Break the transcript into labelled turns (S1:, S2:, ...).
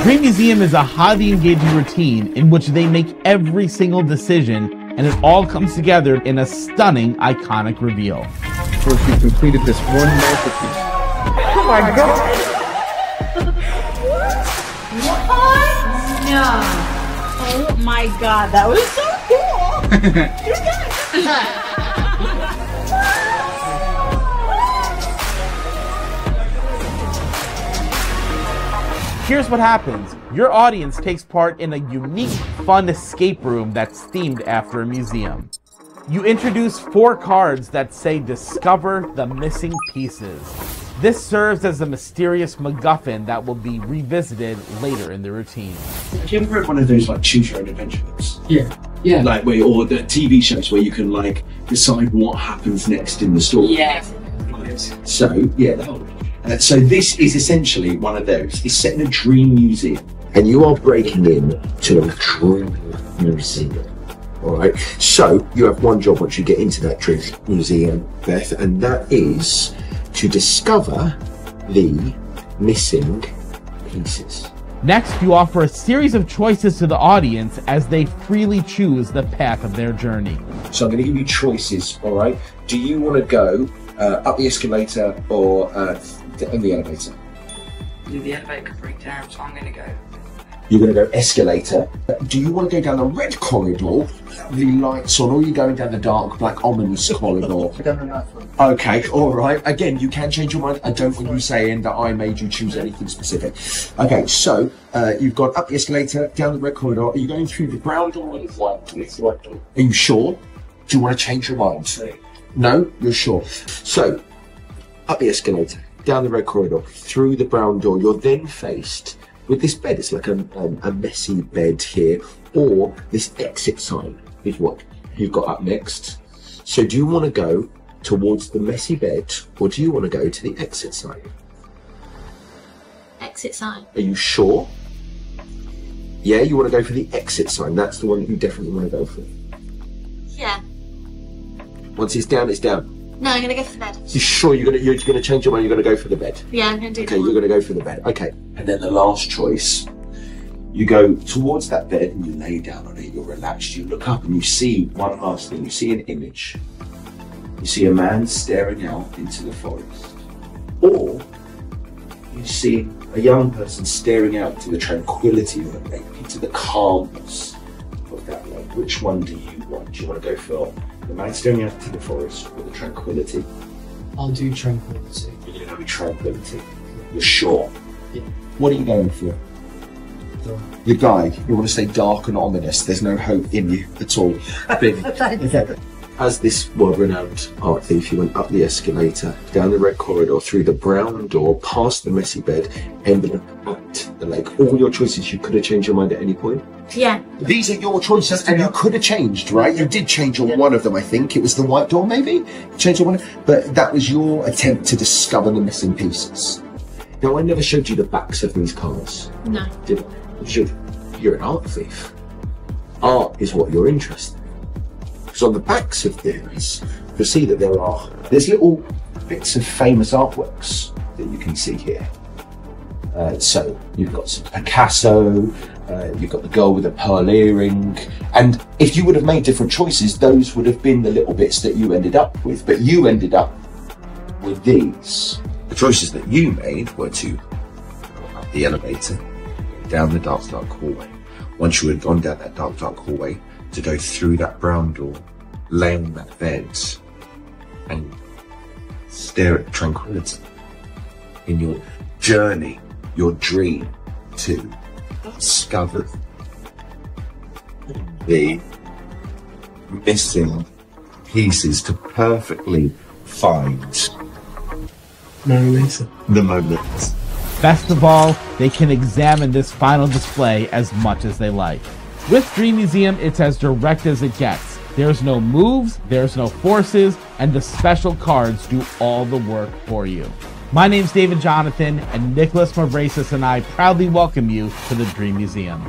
S1: Dream Museum is a highly engaging routine in which they make every single decision, and it all comes together in a stunning, iconic reveal.
S2: Of course, you completed this one masterpiece.
S3: Oh my god! What? No. Oh my god, that was so cool! You're done!
S1: Here's what happens. Your audience takes part in a unique, fun escape room that's themed after a museum. You introduce 4 cards that say discover the missing pieces. This serves as a mysterious MacGuffin that will be revisited later in the routine.
S4: Have you ever read one of those like choose your own adventure books?
S2: Yeah.
S4: Like or the TV shows where you can like decide what happens next in the story.
S3: Yeah.
S4: So yeah, that one. So this is essentially one of those. It's set in a dream museum. And you are breaking in to a dream museum. Alright, so you have one job once you get into that dream museum, Beth, and that is to discover the missing pieces.
S1: Next, you offer a series of choices to the audience as they freely choose the path of their journey.
S4: So I'm going to give you choices, alright? Do you want to go up the escalator or in the elevator?
S5: The elevator could break down, so I'm going to go.
S4: You're going to go escalator. Do you want to go down the red corridor, the lights on, or are you going down the dark, black, ominous corridor? Okay, all right. Again, you can change your mind. I don't want you saying that I made you choose anything specific. Okay, so you've gone up the escalator, down the red corridor. Are you going through the brown door or the white door? Are you sure? Do you want to change your mind? No, you're sure. So, up the escalator, down the red corridor, through the brown door. You're then faced with this bed. It's like a messy bed here, or this exit sign is what you've got up next. So do you want to go towards the messy bed, or do you want to go to the exit sign?
S6: Exit sign.
S4: Are you sure? Yeah, you want to go for the exit sign. That's the one that you definitely want to go for.
S6: Yeah.
S4: Once it's down, it's down.
S6: No, I'm gonna go for the bed.
S4: You sure you're gonna change your mind? You're gonna go for the bed.
S6: Yeah, I'm gonna do that.
S4: Okay, you're gonna go for the bed. Okay, and then the last choice, you go towards that bed and you lay down on it. You're relaxed. You look up and you see one last thing. You see an image. You see a man staring out into the forest, or you see a young person staring out to the tranquility of the lake, into the calmness of that lake. Which one do you want? Do you want to go for the man staring out to the forest or the tranquility?
S2: I'll do tranquility.
S4: You're going to go tranquility. You're sure?
S2: Yeah.
S4: What are you going for? Your guide. You want to stay dark and ominous. There's no hope in you at all. Okay. As this world-renowned art thief, you went up the escalator, down the red corridor, through the brown door, past the messy bed, ended up at the lake. All your choices, you could have changed your mind at any point?
S6: Yeah.
S4: These are your choices, and you could have changed, right? You did change on one of them, I think. It was the white door, maybe? Change on one, but that was your attempt to discover the missing pieces. Now, I never showed you the backs of these cards.
S6: No.
S4: Did I? You're an art thief. Art is what you're interested in. Because on the backs of these, you'll see that there's little bits of famous artworks that you can see here. So you've got some Picasso, you've got the girl with the pearl earring, and if you would have made different choices, those would have been the little bits that you ended up with, but you ended up with these. The choices that you made were to go up the elevator, down the dark hallway. Once you had gone down that dark hallway, to go through that brown door, lay on that bed, and stare at tranquility in your journey, your dream to discover the missing pieces, to perfectly find the moment.
S1: Best of all, they can examine this final display as much as they like. With Dream Museum, it's as direct as it gets. There's no moves, there's no forces, and the special cards do all the work for you. My name's David Jonathan, and Nikolas Mavresis and I proudly welcome you to the Dream Museum.